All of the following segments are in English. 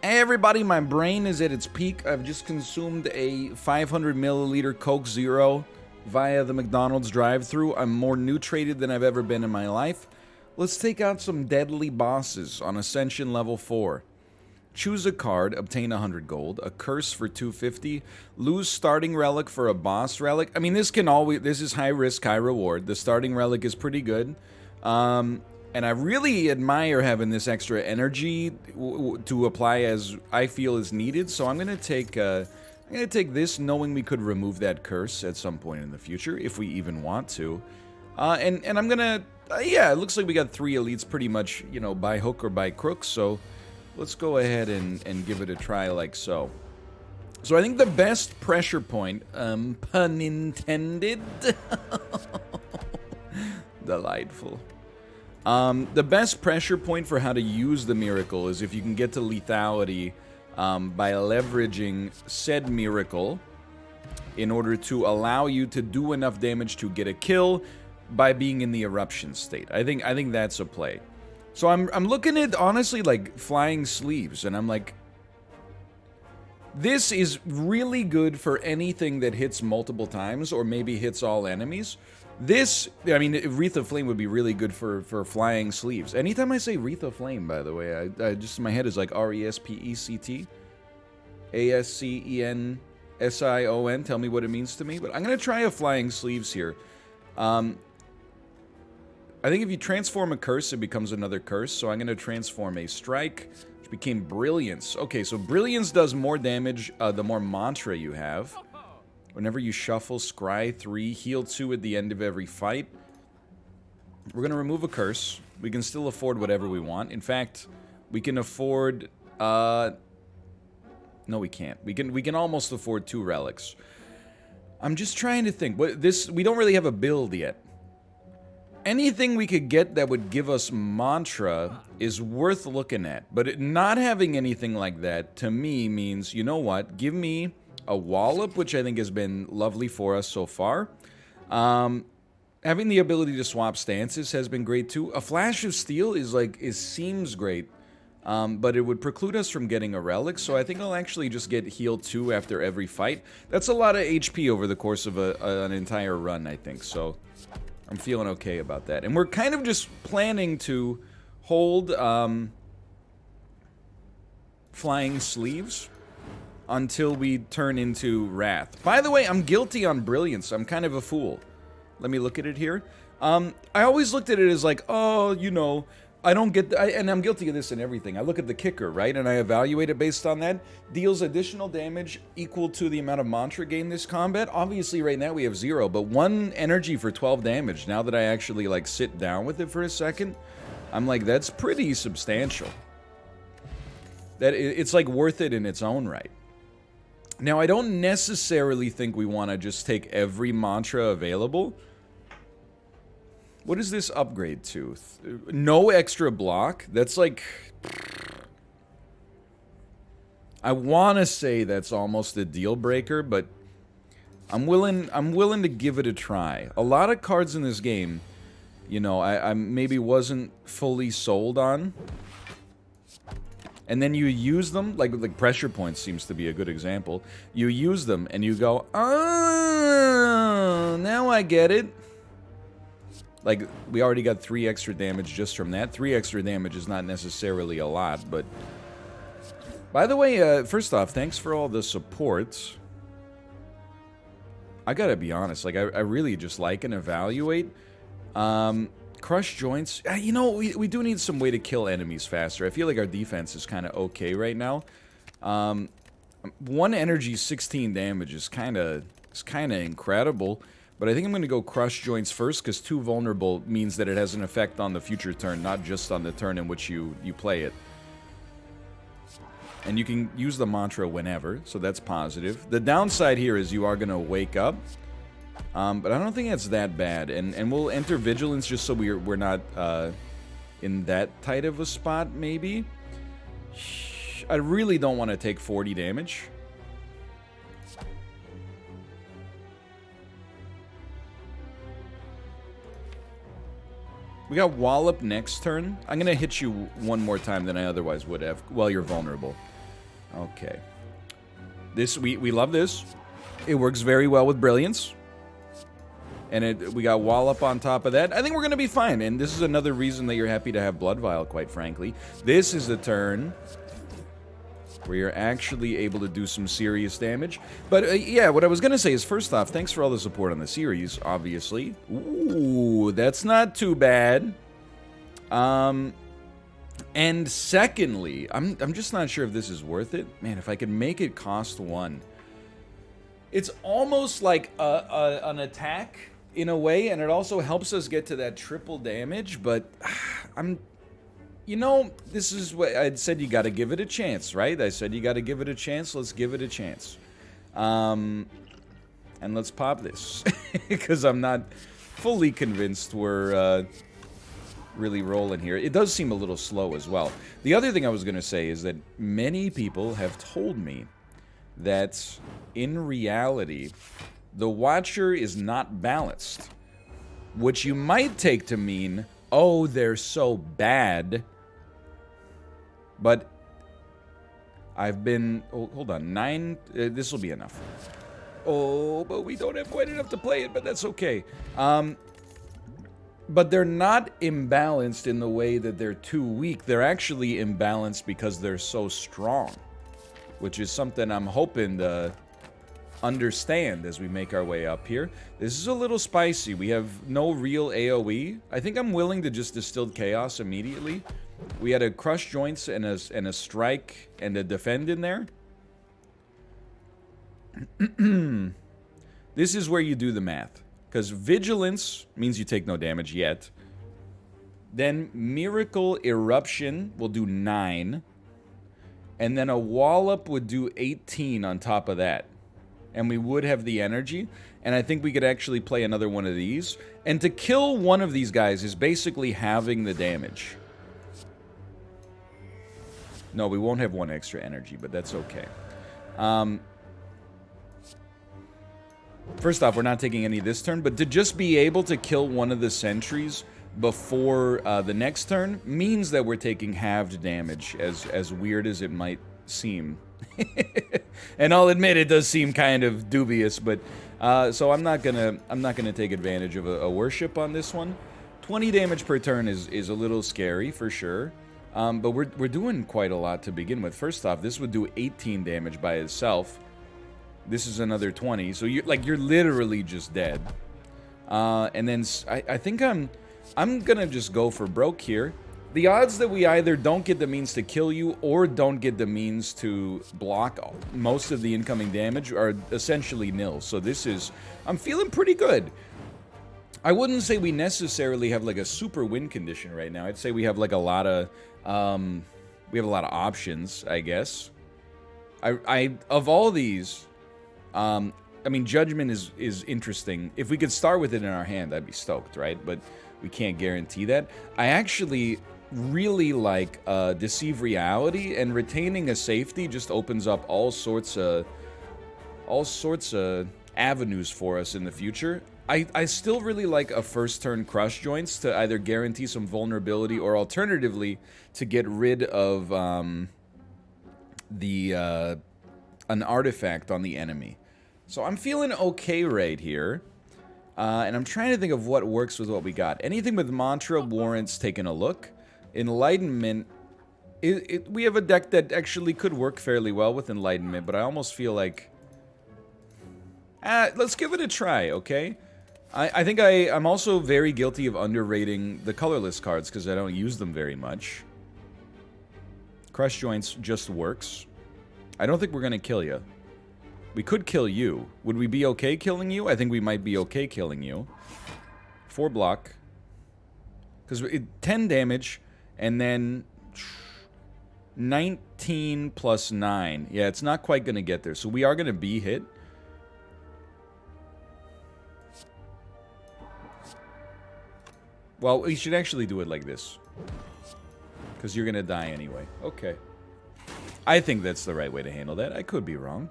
Hey everybody, my brain is at its peak. I've just consumed a 500 milliliter Coke Zero via the McDonald's drive-thru. I'm more nutrated than I've ever been in my life. Let's take out some deadly bosses on Ascension Level 4. Choose a card, obtain 100 gold, a curse for 250, lose starting relic for a boss relic. I mean, this is high risk, high reward. The starting relic is pretty good. And I really admire having this extra energy to apply as I feel is needed. So I'm gonna take this, knowing we could remove that curse at some point in the future if we even want to. And I'm gonna, yeah, it looks like we got 3 elites pretty much, you know, by hook or by crook. So let's go ahead and give it a try like so. So I think the best pressure point, pun intended, delightful. The best pressure point for how to use the miracle is if you can get to lethality by leveraging said miracle in order to allow you to do enough damage to get a kill by being in the eruption state. I think that's a play. So I'm looking at, honestly, like, flying sleeves, and I'm like, this is really good for anything that hits multiple times or maybe hits all enemies. This, I mean, Wreath of Flame would be really good for flying sleeves. Anytime I say Wreath of Flame, by the way, I just, in my head is like R-E-S-P-E-C-T. A-S-C-E-N-S-I-O-N. Tell me what it means to me. But I'm going to try a flying sleeves here. I think if you transform a curse, it becomes another curse. So I'm going to transform a strike, which became Brilliance. Okay, so Brilliance does more damage the more mantra you have. Whenever you shuffle, scry 3, heal 2 at the end of every fight. We're going to remove a curse. We can still afford whatever we want. In fact, we can afford... no, we can't. We can almost afford 2 relics. I'm just trying to think. We don't really have a build yet. Anything we could get that would give us mantra is worth looking at. But not having anything like that, to me, means, you know what? Give me a wallop, which I think has been lovely for us so far. Having the ability to swap stances has been great too. A flash of steel seems great, but it would preclude us from getting a relic, so I think I'll actually just get heal 2 after every fight. That's a lot of HP over the course of an entire run, I think, so I'm feeling okay about that. And we're kind of just planning to hold flying sleeves until we turn into Wrath. By the way, I'm guilty on Brilliance. I'm kind of a fool. Let me look at it here. I always looked at it as like, oh, you know, I don't get... and I'm guilty of this in everything. I look at the kicker, right? And I evaluate it based on that. Deals additional damage equal to the amount of mantra gained this combat. Obviously, right now we have 0, but 1 energy for 12 damage. Now that I actually, like, sit down with it for a second, I'm like, that's pretty substantial. It's, like, worth it in its own right. Now, I don't necessarily think we want to just take every mantra available. What is this upgrade to? No extra block? That's like... I want to say that's almost a deal breaker, but I'm willing to give it a try. A lot of cards in this game, you know, I maybe wasn't fully sold on. And then you use them, like pressure points seems to be a good example. You use them and you go, oh, now I get it. Like, we already got 3 extra damage just from that. 3 extra damage is not necessarily a lot, but... By the way, first off, thanks for all the support. I gotta be honest, like, I really just like and evaluate. Crush joints. You know, we do need some way to kill enemies faster. I feel like our defense is kind of okay right now. 1 energy, 16 damage is kind of incredible. But I think I'm going to go crush joints first, because 2 vulnerable means that it has an effect on the future turn, not just on the turn in which you play it. And you can use the mantra whenever, so that's positive. The downside here is you are going to wake up. But I don't think that's that bad, and we'll enter Vigilance just so we're not in that tight of a spot, maybe. I really don't want to take 40 damage. We got Wallop next turn. I'm going to hit you one more time than I otherwise would have while you're vulnerable. Okay. This, we love this. It works very well with Brilliance. And we got Wallop on top of that. I think we're going to be fine. And this is another reason that you're happy to have Blood Vial, quite frankly. This is the turn where you're actually able to do some serious damage. But yeah, what I was going to say is, first off, thanks for all the support on the series, obviously. Ooh, that's not too bad. And secondly, I'm just not sure if this is worth it. Man, if I could make it cost 1. It's almost like an attack in a way, and it also helps us get to that triple damage, but you know, this is what I said, you got to give it a chance, right? I said you got to give it a chance. Let's give it a chance. And let's pop this, because I'm not fully convinced we're really rolling here. It does seem a little slow as well. The other thing I was going to say is that many people have told me that in reality, the Watcher is not balanced, which you might take to mean, oh, they're so bad. But I've been, oh, hold on, 9, this will be enough. Oh, but we don't have quite enough to play it, but that's okay. But they're not imbalanced in the way that they're too weak. They're actually imbalanced because they're so strong, which is something I'm hoping to understand as we make our way up here. This is a little spicy. We have no real AoE. I think I'm willing to just Distilled Chaos immediately. We had a Crush Joints and a Strike and a Defend in there. This is where you do the math. Because Vigilance means you take no damage yet. Then Miracle Eruption will do 9. And then a Wallop would do 18 on top of that. And we would have the energy. And I think we could actually play another one of these. And to kill one of these guys is basically having the damage. No, we won't have 1 extra energy, but that's okay. First off, we're not taking any this turn, but to just be able to kill one of the sentries before the next turn means that we're taking halved damage, as weird as it might seem. And I'll admit it does seem kind of dubious, but so I'm not gonna take advantage of a worship on this one. 20 damage per turn is a little scary for sure. But we're doing quite a lot to begin with. First off, this would do 18 damage by itself. This is another 20, so you're literally just dead. And then I think I'm gonna just go for broke here. The odds that we either don't get the means to kill you or don't get the means to block most of the incoming damage are essentially nil. So I'm feeling pretty good. I wouldn't say we necessarily have like a super win condition right now. I'd say we have like a lot of options, I guess. Of all these, I mean, Judgment is interesting. If we could start with it in our hand, I'd be stoked, right? But we can't guarantee that. I actually really like Deceive Reality, and retaining a safety just opens up all sorts of avenues for us in the future. I still really like a first turn Crush Joints to either guarantee some vulnerability or alternatively to get rid of an artifact on the enemy. So I'm feeling okay right here. And I'm trying to think of what works with what we got. Anything with Mantra warrants taking a look. Enlightenment, we have a deck that actually could work fairly well with Enlightenment, but I almost feel like... let's give it a try, okay? I think I'm also very guilty of underrating the colorless cards because I don't use them very much. Crush Joints just works. I don't think we're going to kill you. We could kill you. Would we be okay killing you? I think we might be okay killing you. 4 block. Because 10 damage, and then 19 plus 9. Yeah, it's not quite going to get there. So we are going to be hit. Well, we should actually do it like this. Because you're going to die anyway. Okay. I think that's the right way to handle that. I could be wrong.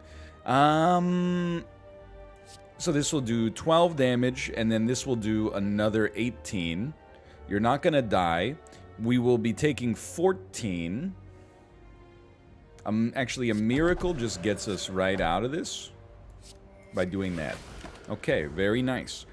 So this will do 12 damage, and then this will do another 18. You're not going to die. We will be taking 14. Actually, a miracle just gets us right out of this by doing that. Okay, very nice.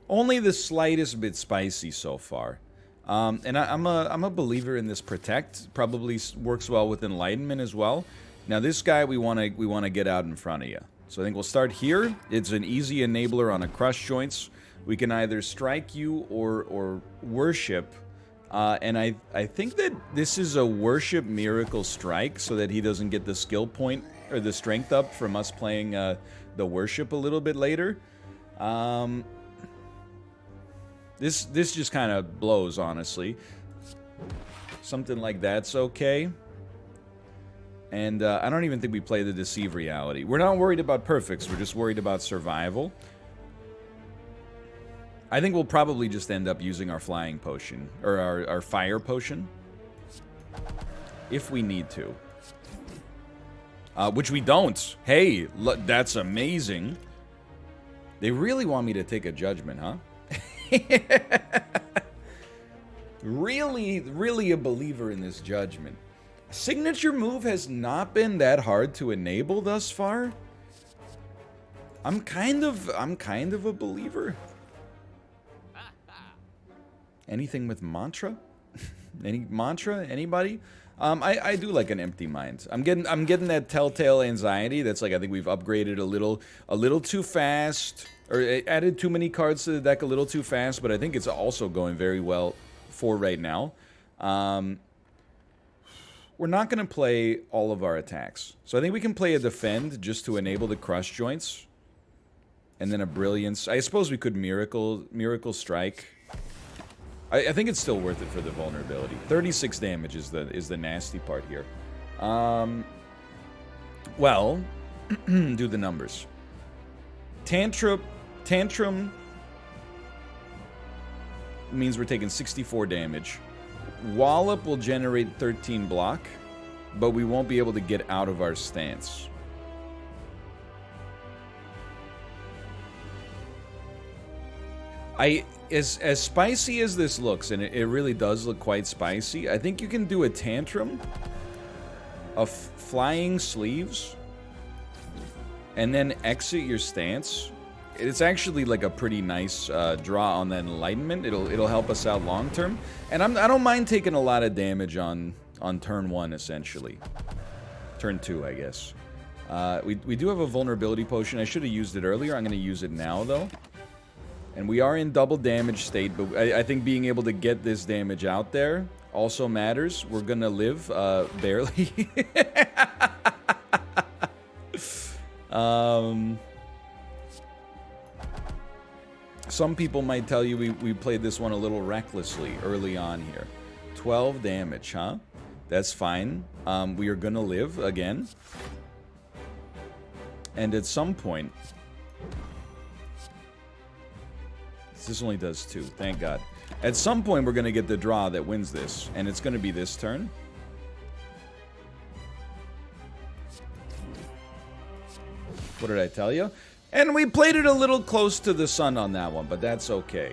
Only the slightest bit spicy so far. And I'm a believer in this protect. Probably works well with enlightenment as well. Now this guy we wanna get out in front of you. So I think we'll start here. It's an easy enabler on a crush joints. We can either strike you or worship. And I think that this is a worship miracle strike so that he doesn't get the skill point or the strength up from us playing the worship a little bit later. This just kind of blows, honestly. Something like that's okay. And I don't even think we play the Deceive Reality. We're not worried about perfects, we're just worried about survival. I think we'll probably just end up using our flying potion, or our fire potion. If we need to. Which we don't. Hey, look, that's amazing. They really want me to take a judgment, huh? Really a believer in this judgment. Signature move has not been that hard to enable thus far. I'm kind of a believer. Anything with mantra? Any mantra? Anybody? I do like an empty mind. I'm getting that telltale anxiety that's like I think we've upgraded a little too fast, or added too many cards to the deck a little too fast, but I think it's also going very well for right now. We're not going to play all of our attacks. So I think we can play a defend just to enable the crush joints. And then a brilliance. I suppose we could miracle strike. I think it's still worth it for the vulnerability. 36 damage is the nasty part here. Well, do the numbers. Tantrum means we're taking 64 damage. Wallop will generate 13 block, but we won't be able to get out of our stance. As spicy as this looks, and it really does look quite spicy, I think you can do a tantrum of flying sleeves and then exit your stance. It's actually like a pretty nice draw on that enlightenment. It'll help us out long term, and I don't mind taking a lot of damage on turn 1 essentially. Turn 2, I guess. We do have a vulnerability potion. I should have used it earlier. I'm going to use it now though. And we are in double damage state, but I think being able to get this damage out there also matters. We're gonna live, barely. Some people might tell you we played this one a little recklessly early on here. 12 damage, huh? That's fine. We are gonna live again. And at some point... This only does 2, thank God. At some point, we're going to get the draw that wins this, and it's going to be this turn. What did I tell you? And we played it a little close to the sun on that one, but that's okay.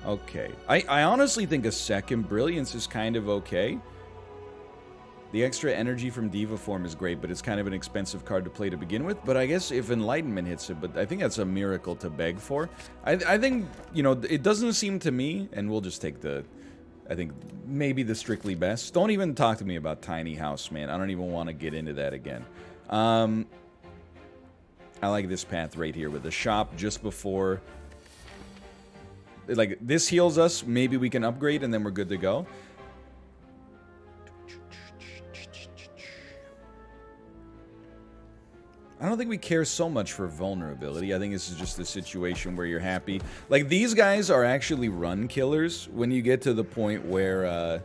Okay. I honestly think a second Brilliance is kind of okay. The extra energy from Diva form is great, but it's kind of an expensive card to play to begin with. But I guess if Enlightenment hits it, but I think that's a miracle to beg for. I think, you know, it doesn't seem to me, and we'll just take the, I think, maybe the strictly best. Don't even talk to me about Tiny House, man. I don't even want to get into that again. I like this path right here with the shop just before. Like, this heals us. Maybe we can upgrade, and then we're good to go. I don't think we care so much for vulnerability. I think this is just a situation where you're happy. Like, these guys are actually run killers when you get to the point where,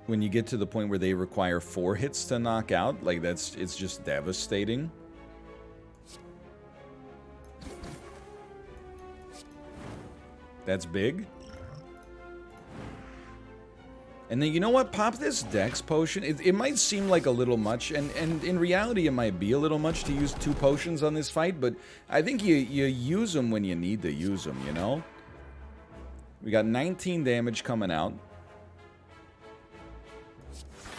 when you get to the point where they require 4 hits to knock out. Like, it's just devastating. That's big. And then, you know what? Pop this Dex potion. It might seem like a little much, and in reality, it might be a little much to use 2 potions on this fight, but I think you use them when you need to use them, you know? We got 19 damage coming out.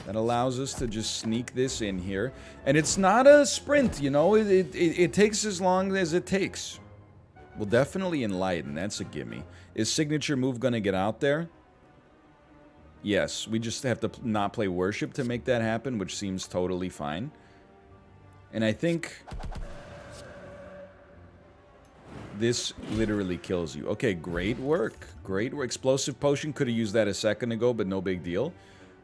That allows us to just sneak this in here. And it's not a sprint, you know? It takes as long as it takes. We'll definitely enlighten. That's a gimme. Is signature move going to get out there? Yes, we just have to not play worship to make that happen, which seems totally fine. And I think this literally kills you. Okay, great work. Great work. Explosive potion, could have used that a second ago, but no big deal.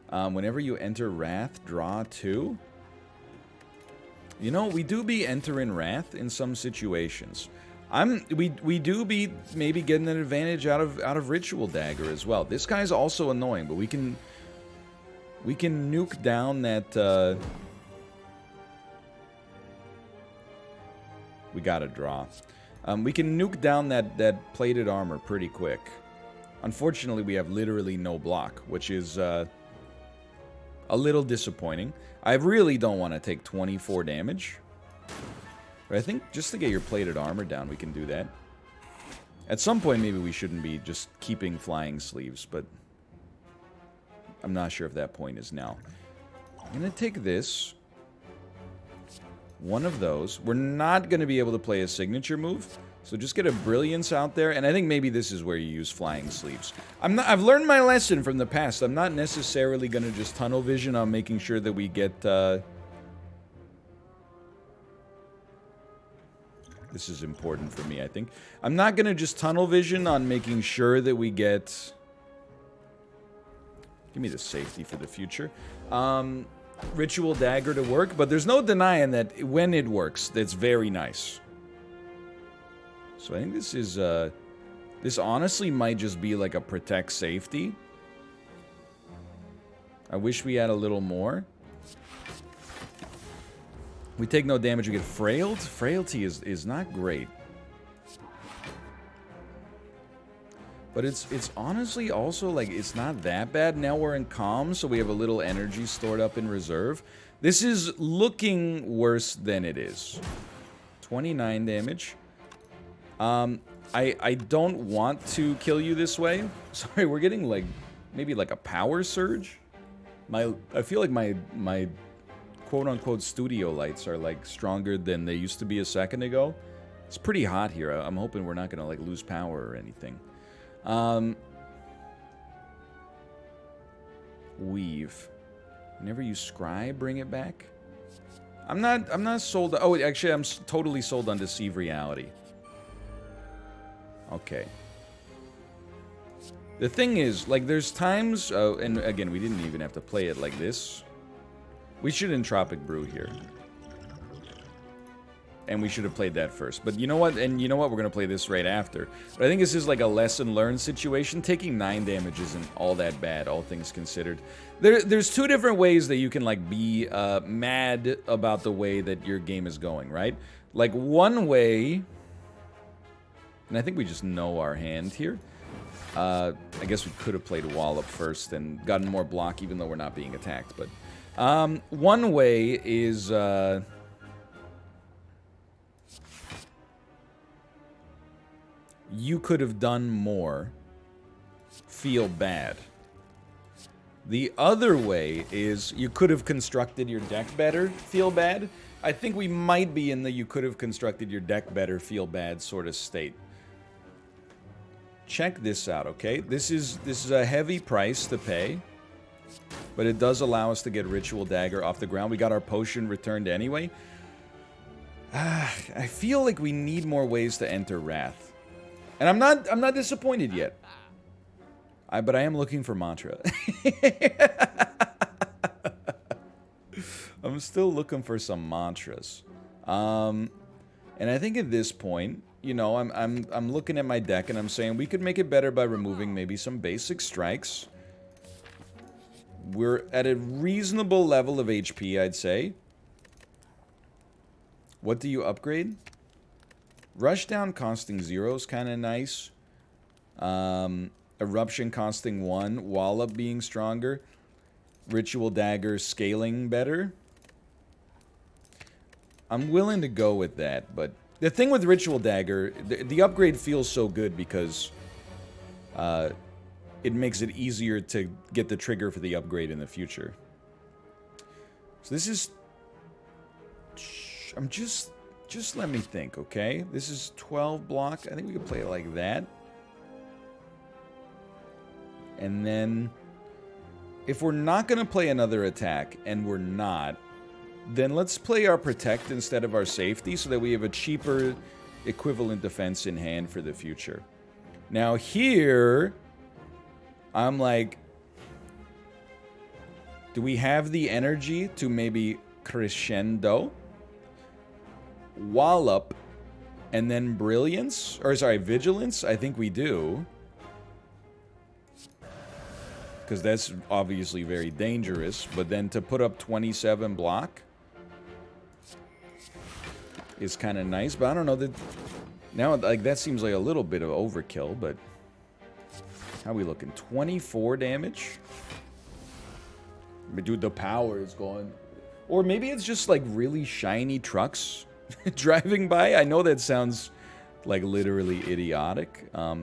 Whenever you enter Wrath, draw 2. You know, we do be entering Wrath in some situations. We do be maybe getting an advantage out of Ritual Dagger as well. This guy's also annoying, but we can nuke down that. We gotta draw. We can nuke down that plated armor pretty quick. Unfortunately, we have literally no block, which is a little disappointing. I really don't want to take 24 damage. But I think just to get your plated armor down, we can do that. At some point, maybe we shouldn't be just keeping flying sleeves, but I'm not sure if that point is now. I'm going to take this. One of those. We're not going to be able to play a signature move, so just get a Brilliance out there, and I think maybe this is where you use flying sleeves. I've learned my lesson from the past. I'm not necessarily going to just tunnel vision on making sure that we get... This is important for me, I think. I'm not going to just tunnel vision on making sure that we get... Give me the safety for the future. Ritual Dagger to work, but there's no denying that when it works, that's very nice. So I think this is... this honestly might just be like a protect safety. I wish we had a little more. We take no damage, we get frailed. Frailty is not great. But it's honestly also, like, it's not that bad. Now we're in calm, so we have a little energy stored up in reserve. This is looking worse than it is. 29 damage. I don't want to kill you this way. Sorry, we're getting, like, maybe like a power surge. I feel like my quote-unquote studio lights are, like, stronger than they used to be a second ago. It's pretty hot here. I'm hoping we're not gonna, like, lose power or anything. Weave. Whenever you scry, bring it back. I'm not sold. Oh, actually, I'm totally sold on Deceive Reality. Okay. The thing is, like, there's times, and again, we didn't even have to play it like this. We should Entropic Brew here. And we should have played that first. But you know what? And you know what? We're going to play this right after. But I think this is like a lesson learned situation. Taking 9 damage isn't all that bad, all things considered. There's 2 different ways that you can, like, be mad about the way that your game is going, right? Like, one way... And I think we just know our hand here. I guess we could have played Wallop first and gotten more block even though we're not being attacked. But one way is... you could have done more, feel bad. The other way is you could have constructed your deck better, feel bad. I think we might be in the you could have constructed your deck better, feel bad sort of state. Check this out, okay? This is a heavy price to pay, but it does allow us to get Ritual Dagger off the ground. We got our potion returned anyway. I feel like we need more ways to enter Wrath. And I'm not disappointed yet. But I am looking for mantra. I'm still looking for some mantras. And I think at this point, you know, I'm looking at my deck and I'm saying we could make it better by removing maybe some basic strikes. We're at a reasonable level of HP, I'd say. What do you Upgrade? Rushdown costing 0 is kind of nice. Eruption costing 1. Wallop being stronger. Ritual Dagger scaling better. I'm willing to go with that, but the thing with Ritual Dagger, the upgrade feels so good because it makes it easier to get the trigger for the upgrade in the future. So this is... I'm just let me think, okay? This is 12 block. I think we could play it like that. And then... if we're not going to play another attack, and we're not, then let's play our Protect instead of our Safety so that we have a cheaper equivalent defense in hand for the future. Now here, I'm like, do we have the energy to maybe Crescendo, Wallop, and then Brilliance? Or sorry, Vigilance? I think we do. Because that's obviously very dangerous. But then to put up 27 block is kind of nice. But I don't know that now, like, that seems like a little bit of overkill. But how are we looking? 24 damage. But dude, the power is going. Or maybe it's just like really shiny trucks driving by. I know that sounds like literally idiotic. I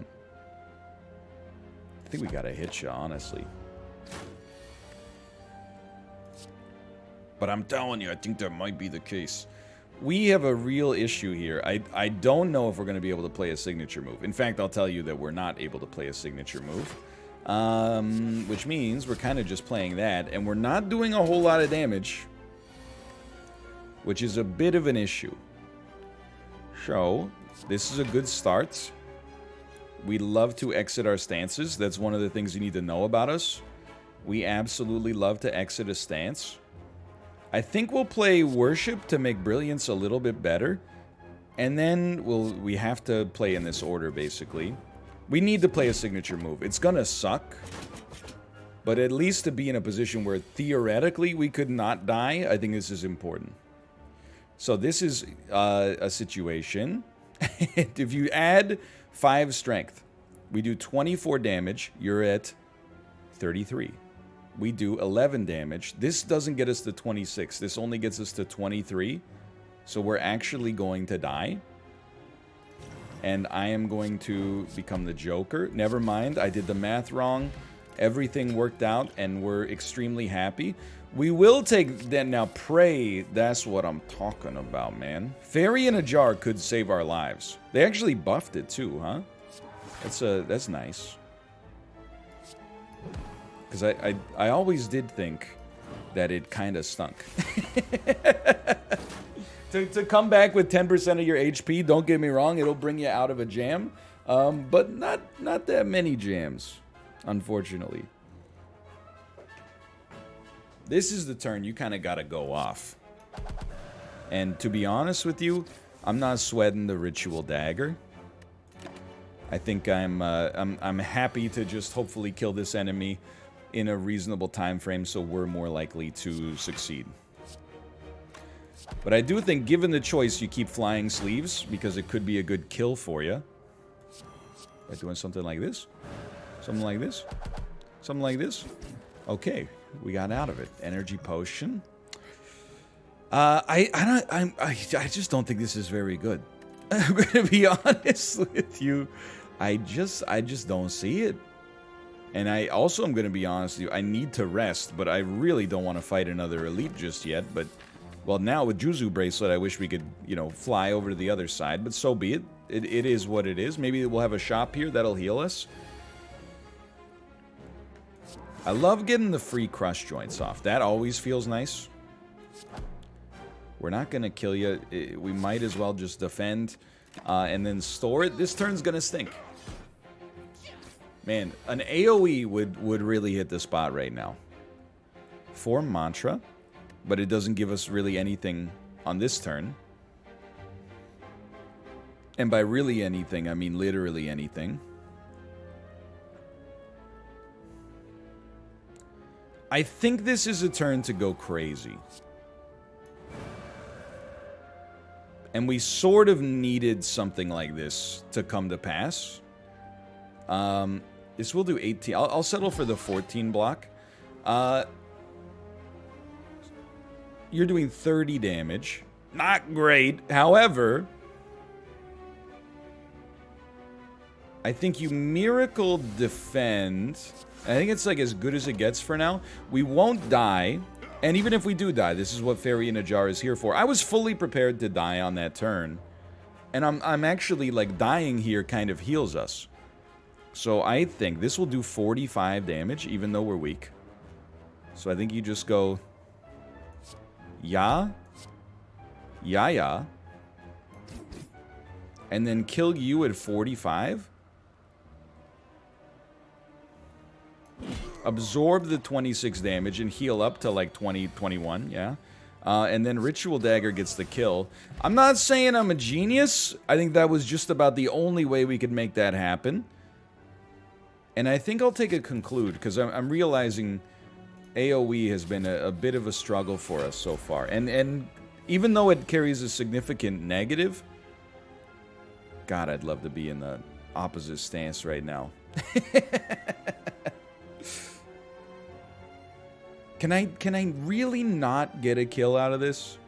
think we gotta hit you, honestly. But I'm telling you, I think that might be the case. We have a real issue here. I don't know if we're going to be able to play a signature move. In fact, I'll tell you that we're not able to play a signature move. Which means we're kind of just playing that. And we're not doing a whole lot of damage. Which is a bit of an issue. So, this is a good start. We love to exit our stances. That's one of the things you need to know about us. We absolutely love to exit a stance. I think we'll play Worship to make Brilliance a little bit better. And then we have to play in this order, basically. We need to play a signature move. It's gonna suck. But at least to be in a position where theoretically we could not die, I think this is important. So this is a situation. If you add 5 strength, we do 24 damage. You're at 33. We do 11 damage. This doesn't get us to 26. This only gets us to 23. So we're actually going to die. And I am going to become the Joker. Never mind, I did the math wrong. Everything worked out and we're extremely happy. We will take then now Pray. That's what I'm talking about, man. Fairy in a Jar could save our lives. They actually buffed it too, huh? That's nice. Because I always did think that it kind of stunk. to come back with 10% of your HP, don't get me wrong, it'll bring you out of a jam. But not that many jams, unfortunately. This is the turn you kind of got to go off. And to be honest with you, I'm not sweating the Ritual Dagger. I think I'm happy to just hopefully kill this enemy in a reasonable time frame so we're more likely to succeed. But I do think, given the choice, you keep Flying Sleeves because it could be a good kill for you. By doing something like this. Something like this. Something like this. Okay, we got out of it. Energy Potion. I just don't think this is very good. I'm gonna be honest with you. I just don't see it. And I also am going to be honest with you, I need to rest, but I really don't want to fight another elite just yet. But, well, now with Juzu Bracelet, I wish we could, you know, fly over to the other side, but so be it. It is what it is. Maybe we'll have a shop here that'll heal us. I love getting the free crush joints off. That always feels nice. We're not going to kill you. We might as well just defend and then store it. This turn's going to stink. Man, an AoE would really hit the spot right now. 4 Mantra, but it doesn't give us really anything on this turn. And by really anything, I mean literally anything. I think this is a turn to go crazy. And we sort of needed something like this to come to pass. This will do 18. I'll settle for the 14 block. You're doing 30 damage. Not great. However, I think you Miracle Defend. I think it's like as good as it gets for now. We won't die. And even if we do die, this is what Fairy in a Jar is here for. I was fully prepared to die on that turn. And I'm actually, like, dying here kind of heals us. So I think this will do 45 damage, even though we're weak. So I think you just go... Ya. Ya, ya. And then kill you at 45. Absorb the 26 damage and heal up to like 20, 21, yeah. And then Ritual Dagger gets the kill. I'm not saying I'm a genius. I think that was just about the only way we could make that happen. And I think I'll take a conclude, because I'm realizing AoE has been a bit of a struggle for us so far. And even though it carries a significant negative... God, I'd love to be in the opposite stance right now. Can I really not get a kill out of this?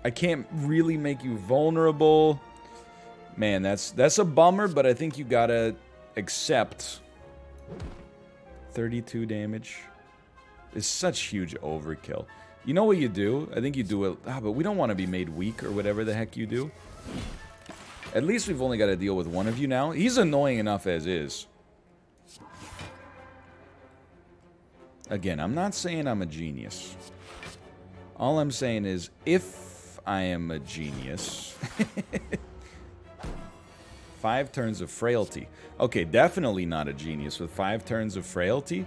I can't really make you vulnerable. Man, that's a bummer, but I think you gotta accept 32 damage. It's such huge overkill. You know what you do? I think you do it... but we don't want to be made weak or whatever the heck you do. At least we've only got to deal with one of you now. He's annoying enough as is. Again, I'm not saying I'm a genius. All I'm saying is, if I am a genius... 5 turns of Frailty. Okay, definitely not a genius with 5 turns of Frailty.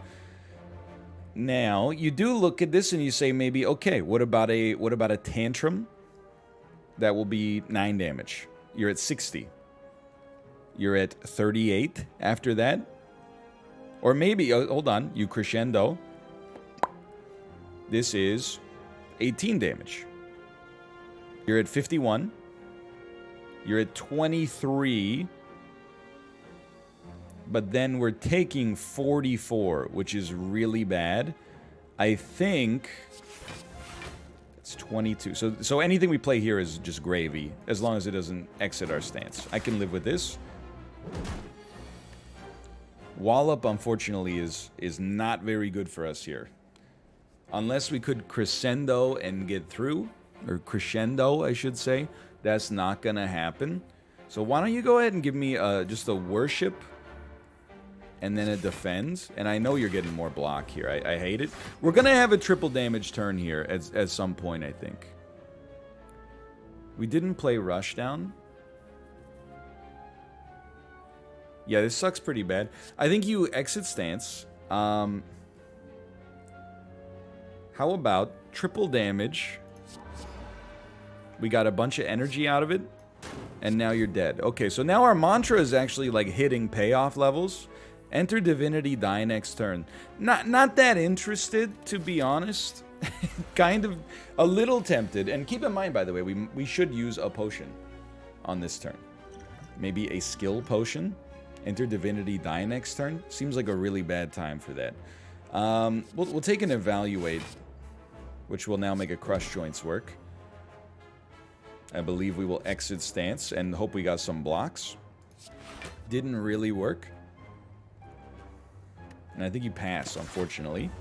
Now, you do look at this and you say maybe, okay, what about a Tantrum? That will be 9 damage. You're at 60. You're at 38 after that. Or maybe, hold on, you Crescendo. This is 18 damage. You're at 51. You're at 23. But then we're taking 44, which is really bad. I think it's 22. So anything we play here is just gravy, as long as it doesn't exit our stance. I can live with this. Wallop, unfortunately, is not very good for us here. Unless we could Crescendo and get through, or Crescendo, I should say. That's not gonna happen. So why don't you go ahead and give me just a Worship... and then it defends. And I know you're getting more block here. I hate it. We're going to have a triple damage turn here at some point, I think. We didn't play Rushdown. Yeah, this sucks pretty bad. I think you exit stance. How about triple damage? We got a bunch of energy out of it. And now you're dead. Okay, so now our mantra is actually like hitting payoff levels. Enter Divinity, die next turn. Not that interested, to be honest. Kind of a little tempted. And keep in mind, by the way, we should use a potion on this turn. Maybe a skill potion. Enter Divinity, die next turn. Seems like a really bad time for that. We'll take an Evaluate, which will now make a Crush Joints work. I believe we will exit stance and hope we got some blocks. Didn't really work. And I think you pass, unfortunately.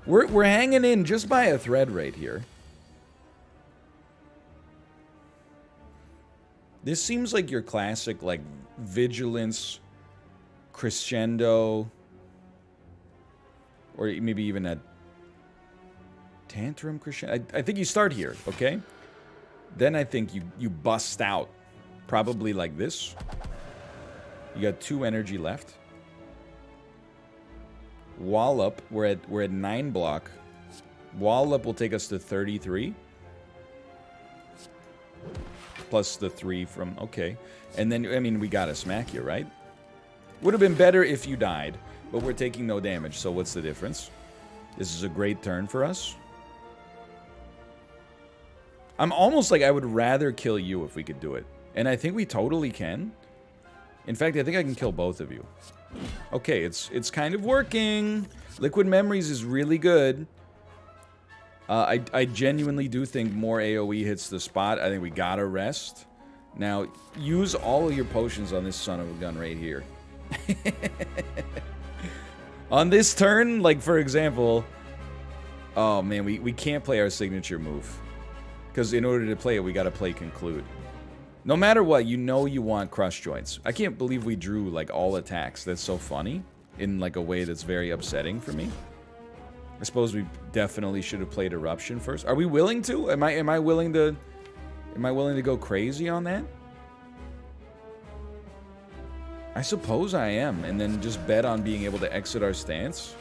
We're hanging in just by a thread right here. This seems like your classic, like, Vigilance, Crescendo, or maybe even a Tantrum Crescendo. I think you start here, okay? Then I think you bust out, probably like this. You got 2 energy left. Wallop, we're at 9 block. Wallop will take us to 33. Plus the 3 from, okay. And then, I mean, we gotta smack you, right? Would have been better if you died, but we're taking no damage, so what's the difference? This is a great turn for us. I'm almost like I would rather kill you if we could do it. And I think we totally can. In fact, I think I can kill both of you. Okay, it's kind of working. Liquid Memories is really good. I genuinely do think more AoE hits the spot. I think we gotta rest. Now, use all of your potions on this son of a gun right here. On this turn, like, for example... Oh, man, we can't play our signature move. Because in order to play it, we gotta play Conclude. No matter what, you know you want Crush Joints. I can't believe we drew, like, all attacks. That's so funny. In, like, a way that's very upsetting for me. I suppose we definitely should have played Eruption first. Are we willing to? Am I willing to go crazy on that? I suppose I am, and then just bet on being able to exit our stance.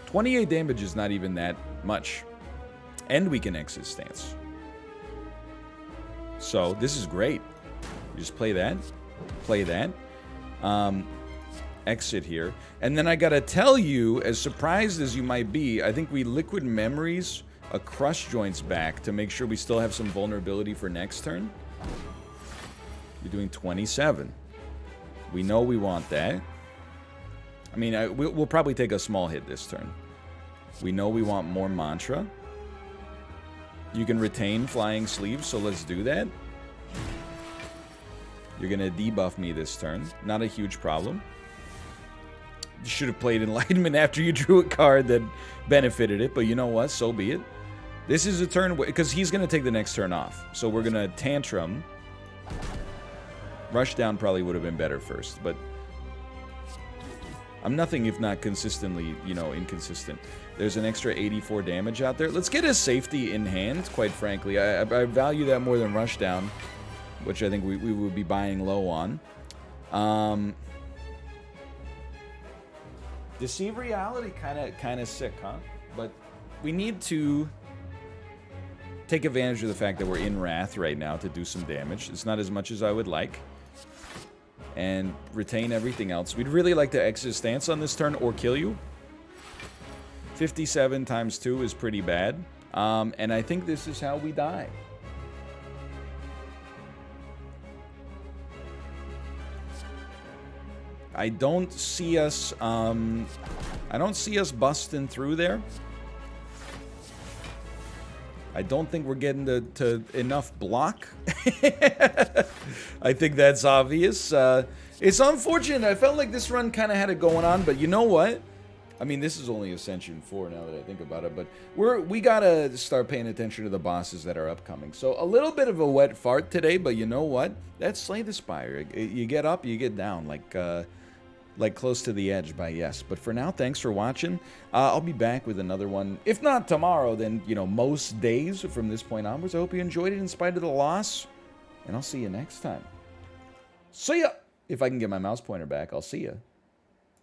28 damage is not even that much. And we can exit stance. So, this is great. You just play that. Play that. Exit here. And then I gotta tell you, as surprised as you might be, I think we Liquid Memories a Crush Joints back to make sure we still have some vulnerability for next turn. You're doing 27. We know we want that. I mean, we'll probably take a small hit this turn. We know we want more Mantra. You can retain Flying Sleeves, so let's do that. You're gonna debuff me this turn. Not a huge problem. You should have played Enlightenment after you drew a card that benefited it, but you know what? So be it. This is a turn, because he's going to take the next turn off. So we're going to Tantrum. Rushdown probably would have been better first, but I'm nothing if not consistently, you know, inconsistent. There's an extra 84 damage out there. Let's get a safety in hand, quite frankly. I value that more than Rushdown, which I think we would be buying low on. Deceive Reality, kind of sick, huh? But we need to take advantage of the fact that we're in Wrath right now to do some damage. It's not as much as I would like. And retain everything else. We'd really like to exit stance on this turn or kill you. 57 times 2 is pretty bad. And I think this is how we die. I don't see us busting through there. I don't think we're getting to enough block. I think that's obvious. It's unfortunate. I felt like this run kind of had it going on, but you know what? I mean, this is only Ascension 4 now that I think about it, but we gotta start paying attention to the bosses that are upcoming. So a little bit of a wet fart today, but you know what? That's Slay the Spire. You get up, you get down, like close to the edge by yes. But for now, thanks for watching. I'll be back with another one. If not tomorrow, then, you know, most days from this point onwards. I hope you enjoyed it in spite of the loss. And I'll see you next time. See ya! If I can get my mouse pointer back, I'll see ya.